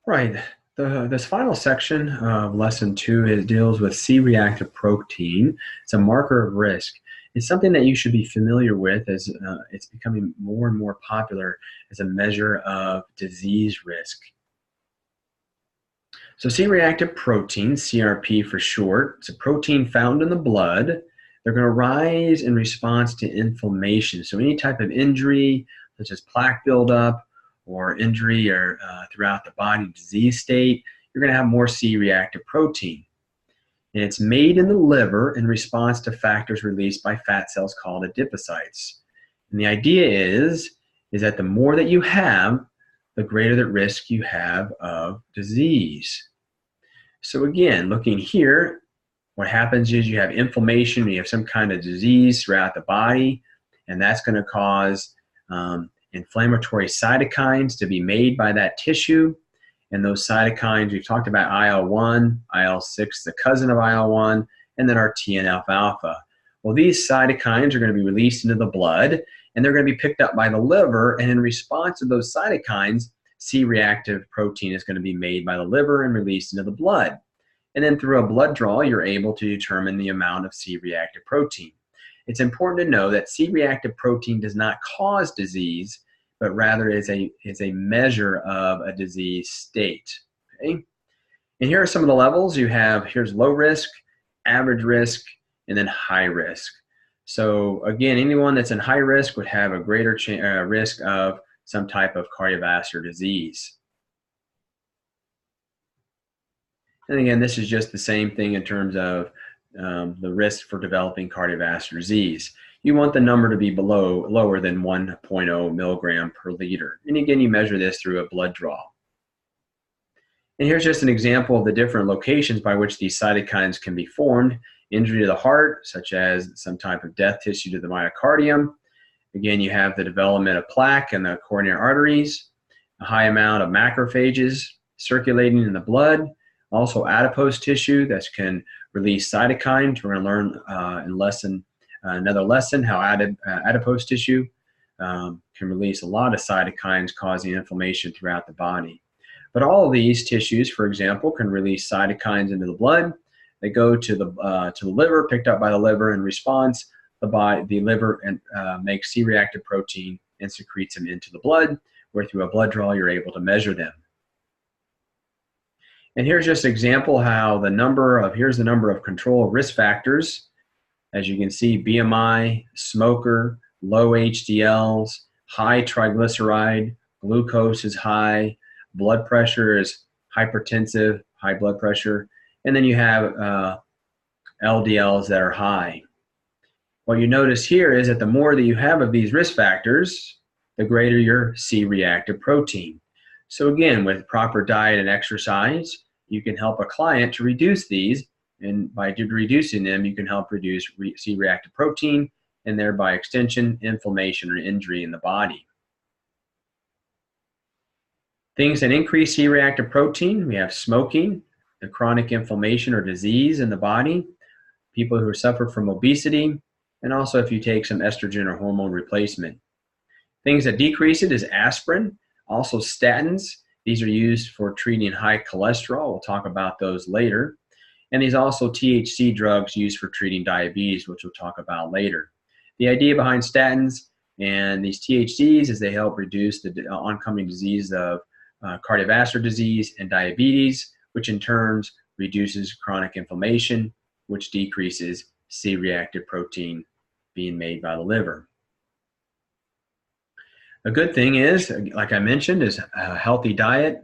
Right. This final section of lesson 2 deals with C-reactive protein. It's a marker of risk. It's something that you should be familiar with as it's becoming more and more popular as a measure of disease risk. So C-reactive protein, CRP for short, it's a protein found in the blood. They're going to rise in response to inflammation. So any type of injury, such as plaque buildup or injury or throughout the body disease state, you're going to have more C-reactive protein. And it's made in the liver in response to factors released by fat cells called adipocytes. And the idea is that the more that you have, the greater the risk you have of disease. So again, looking here, what happens is you have inflammation, you have some kind of disease throughout the body, and that's going to cause inflammatory cytokines to be made by that tissue. And those cytokines, we've talked about IL-1, IL-6, the cousin of IL-1, and then our TNF-alpha. Well, these cytokines are going to be released into the blood, and they're going to be picked up by the liver, and in response to those cytokines, C-reactive protein is going to be made by the liver and released into the blood. And then through a blood draw, you're able to determine the amount of C-reactive protein. It's important to know that C-reactive protein does not cause disease, but rather is a measure of a disease state. Okay? And here are some of the levels. Here's low risk, average risk, and then high risk. So again, anyone that's in high risk would have a greater risk of some type of cardiovascular disease. And again, this is just the same thing in terms of the risk for developing cardiovascular disease. You want the number to be lower than 1.0 milligram per liter. And again, you measure this through a blood draw. And here's just an example of the different locations by which these cytokines can be formed. Injury to the heart, such as some type of death tissue to the myocardium. Again, you have the development of plaque in the coronary arteries, a high amount of macrophages circulating in the blood, also adipose tissue that can release cytokines. We're going to learn in another lesson how adipose tissue can release a lot of cytokines causing inflammation throughout the body. But all of these tissues, for example, can release cytokines into the blood. They go to the liver, picked up by the liver. In response, the liver makes C-reactive protein and secretes them into the blood, where through a blood draw you're able to measure them. And here's just an example how here's the number of control risk factors. As you can see, BMI, smoker, low HDLs, high triglyceride, glucose is high, blood pressure is hypertensive, high blood pressure, and then you have LDLs that are high. What you notice here is that the more that you have of these risk factors, the greater your C-reactive protein. So again, with proper diet and exercise, you can help a client to reduce these, and by reducing them, you can help reduce C-reactive protein and thereby extension, inflammation, or injury in the body. Things that increase C-reactive protein, we have smoking, the chronic inflammation or disease in the body, people who suffer from obesity, and also if you take some estrogen or hormone replacement. Things that decrease it is aspirin, also statins. These are used for treating high cholesterol. We'll talk about those later. And these also THC drugs used for treating diabetes, which we'll talk about later. The idea behind statins and these THCs is they help reduce the oncoming disease of cardiovascular disease and diabetes, which in turn reduces chronic inflammation, which decreases C-reactive protein being made by the liver. A good thing is, like I mentioned, is a healthy diet,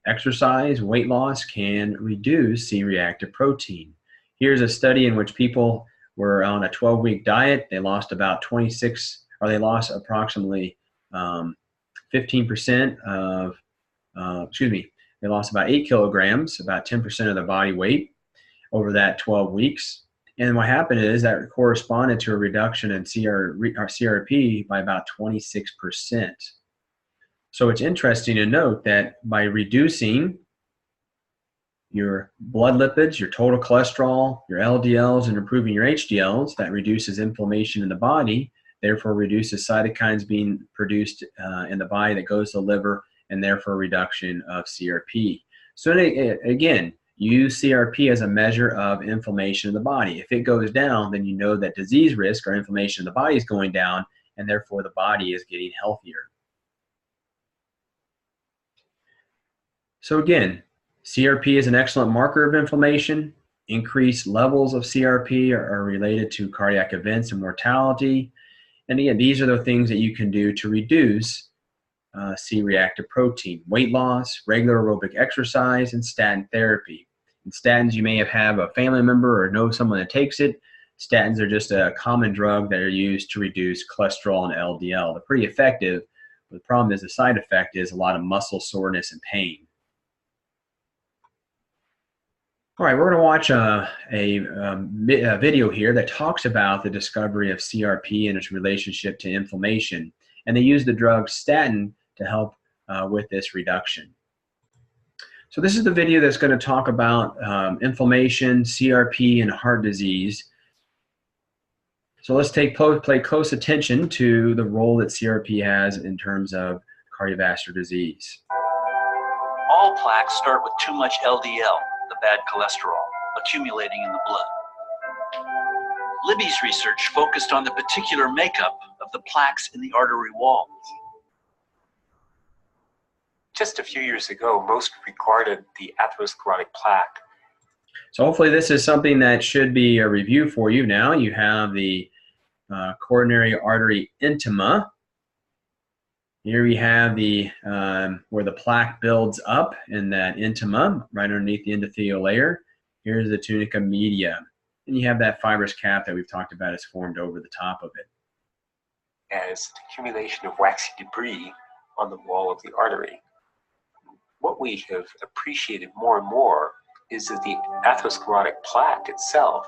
exercise, weight loss can reduce C-reactive protein. Here's a study in which people were on a 12-week diet. They lost about they lost approximately 15% of, they lost about 8 kilograms, about 10% of their body weight over that 12 weeks. And what happened is that corresponded to a reduction in CRP by about 26%. So it's interesting to note that by reducing your blood lipids, your total cholesterol, your LDLs, and improving your HDLs, that reduces inflammation in the body, therefore reduces cytokines being produced in the body that goes to the liver and therefore reduction of CRP. So again, use CRP as a measure of inflammation of the body. If it goes down, then you know that disease risk or inflammation of the body is going down, and therefore the body is getting healthier. So again, CRP is an excellent marker of inflammation. Increased levels of CRP are related to cardiac events and mortality. And again, these are the things that you can do to reduce C-reactive protein: weight loss, regular aerobic exercise, and statin therapy. And statins, you may have a family member or know someone that takes it. Statins are just a common drug that are used to reduce cholesterol and LDL. They're pretty effective, but the problem is the side effect is a lot of muscle soreness and pain. All right, we're going to watch a video here that talks about the discovery of CRP and its relationship to inflammation. And they use the drug statin to help with this reduction. So this is the video that's going to talk about inflammation, CRP, and heart disease. So let's pay close attention to the role that CRP has in terms of cardiovascular disease. All plaques start with too much LDL, the bad cholesterol, accumulating in the blood. Libby's research focused on the particular makeup of the plaques in the artery walls. Just a few years ago, most regarded the atherosclerotic plaque. So hopefully this is something that should be a review for you now. You have the coronary artery intima. Here we have the where the plaque builds up in that intima, right underneath the endothelial layer. Here's the tunica media. And you have that fibrous cap that we've talked about is formed over the top of it. As an accumulation of waxy debris on the wall of the artery. What we have appreciated more and more is that the atherosclerotic plaque itself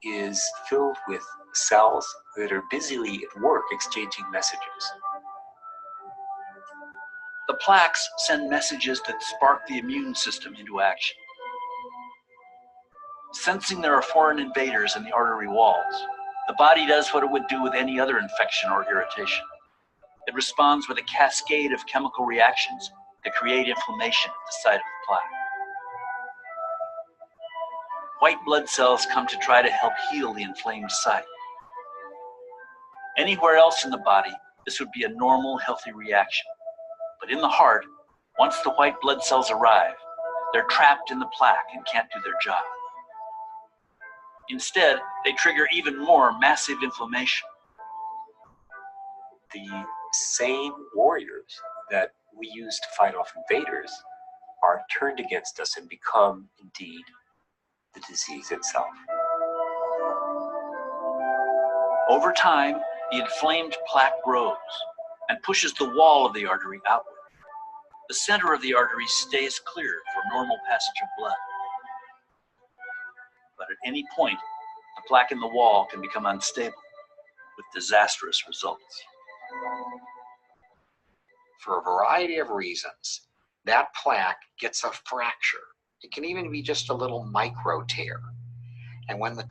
is filled with cells that are busily at work exchanging messages. The plaques send messages that spark the immune system into action. Sensing there are foreign invaders in the artery walls, the body does what it would do with any other infection or irritation. It responds with a cascade of chemical reactions that create inflammation at the site of the plaque. White blood cells come to try to help heal the inflamed site. Anywhere else in the body, this would be a normal, healthy reaction. But in the heart, once the white blood cells arrive, they're trapped in the plaque and can't do their job. Instead, they trigger even more massive inflammation. The same warriors that we use to fight off invaders are turned against us and become, indeed, the disease itself. Over time, the inflamed plaque grows and pushes the wall of the artery outward. The center of the artery stays clear for normal passage of blood. But at any point, the plaque in the wall can become unstable, with disastrous results. For a variety of reasons, that plaque gets a fracture. It can even be just a little micro tear. And when the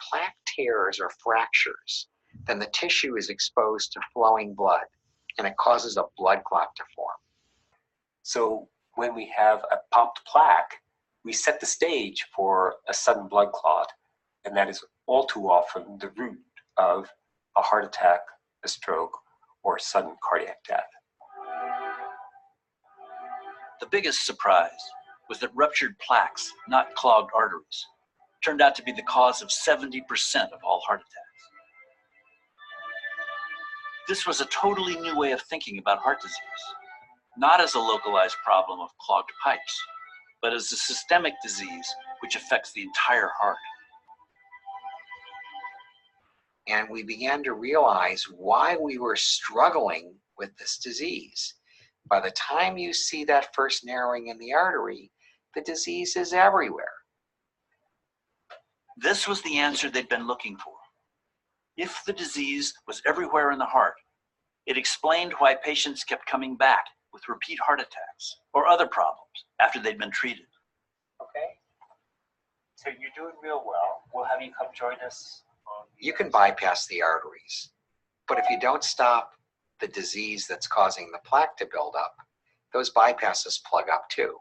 plaque tears or fractures, then the tissue is exposed to flowing blood, and it causes a blood clot to form. So when we have a popped plaque, we set the stage for a sudden blood clot, and that is all too often the root of a heart attack, a stroke, or sudden cardiac death. The biggest surprise was that ruptured plaques, not clogged arteries, turned out to be the cause of 70% of all heart attacks. This was a totally new way of thinking about heart disease, not as a localized problem of clogged pipes, but as a systemic disease which affects the entire heart. And we began to realize why we were struggling with this disease. By the time you see that first narrowing in the artery, the disease is everywhere. This was the answer they'd been looking for. If the disease was everywhere in the heart, it explained why patients kept coming back with repeat heart attacks or other problems after they'd been treated. Okay, so you're doing real well. We'll have you come join us. You can bypass the arteries, but if you don't stop the disease that's causing the plaque to build up, those bypasses plug up too.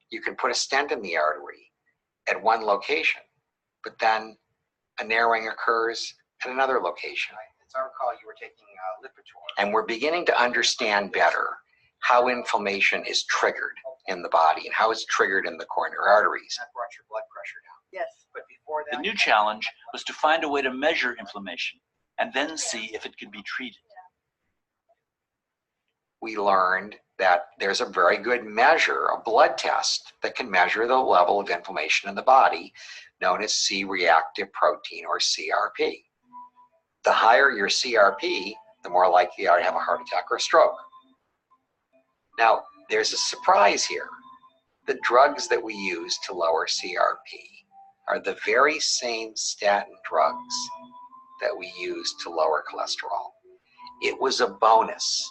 You can put a stent in the artery at one location, but then a narrowing occurs at another location. As I recall, you were taking Lipitor. And we're beginning to understand better how inflammation is triggered in the body and how it's triggered in the coronary arteries. That brought your blood pressure down. Yes, but before that, The new challenge was to find a way to measure inflammation and then see if it could be treated. We learned that there's a very good measure, a blood test that can measure the level of inflammation in the body, known as C-reactive protein, or CRP. The higher your CRP, the more likely you are to have a heart attack or a stroke. Now, there's a surprise here. The drugs that we use to lower CRP are the very same statin drugs that we use to lower cholesterol. It was a bonus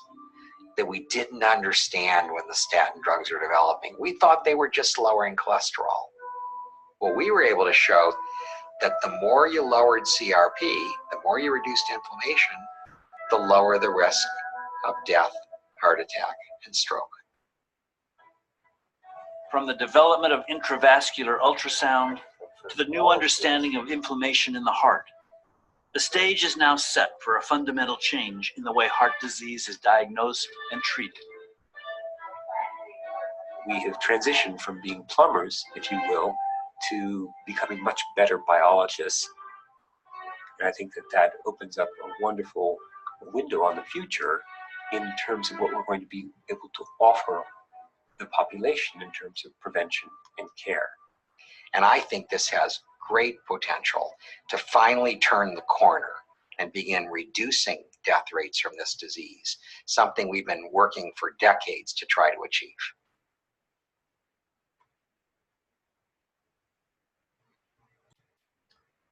that we didn't understand when the statin drugs were developing. We thought they were just lowering cholesterol. Well, we were able to show that the more you lowered CRP, the more you reduced inflammation, the lower the risk of death, heart attack, and stroke. From the development of intravascular ultrasound to the new understanding of inflammation in the heart, the stage is now set for a fundamental change in the way heart disease is diagnosed and treated. We have transitioned from being plumbers, if you will, to becoming much better biologists. And I think that that opens up a wonderful window on the future in terms of what we're going to be able to offer the population in terms of prevention and care. And I think this has great potential to finally turn the corner and begin reducing death rates from this disease, something we've been working for decades to try to achieve.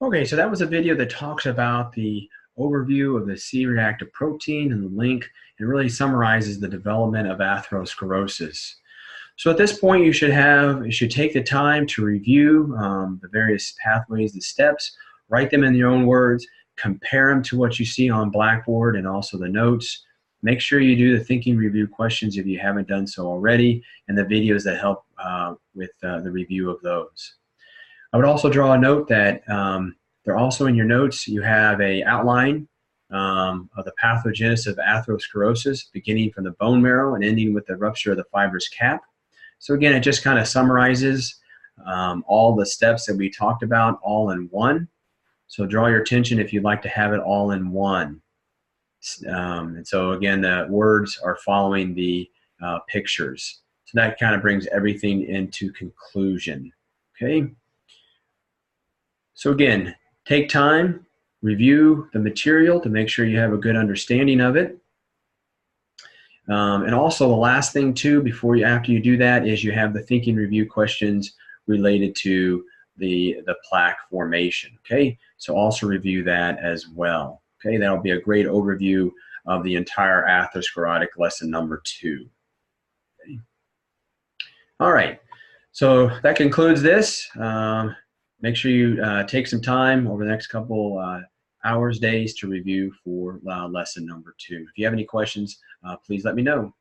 Okay, so that was a video that talks about the overview of the C-reactive protein and the link, and really summarizes the development of atherosclerosis. So at this point, you should take the time to review the various pathways, the steps, write them in your own words, compare them to what you see on Blackboard and also the notes. Make sure you do the thinking review questions if you haven't done so already, and the videos that help with the review of those. I would also draw a note that they're also in your notes. You have an outline of the pathogenesis of atherosclerosis, beginning from the bone marrow and ending with the rupture of the fibrous cap. So again, it just kind of summarizes all the steps that we talked about all in one. So draw your attention if you'd like to have it all in one. And so again, the words are following the pictures. So that kind of brings everything into conclusion. Okay. So again, take time, review the material to make sure you have a good understanding of it. And also the last thing too, after you do that, is you have the thinking review questions related to the plaque formation. Okay, so also review that as well. Okay, that'll be a great overview of the entire atherosclerotic lesson number 2. Okay. All right, so that concludes this. Make sure you take some time over the next couple hours, days to review for lesson number 2. If you have any questions, please let me know.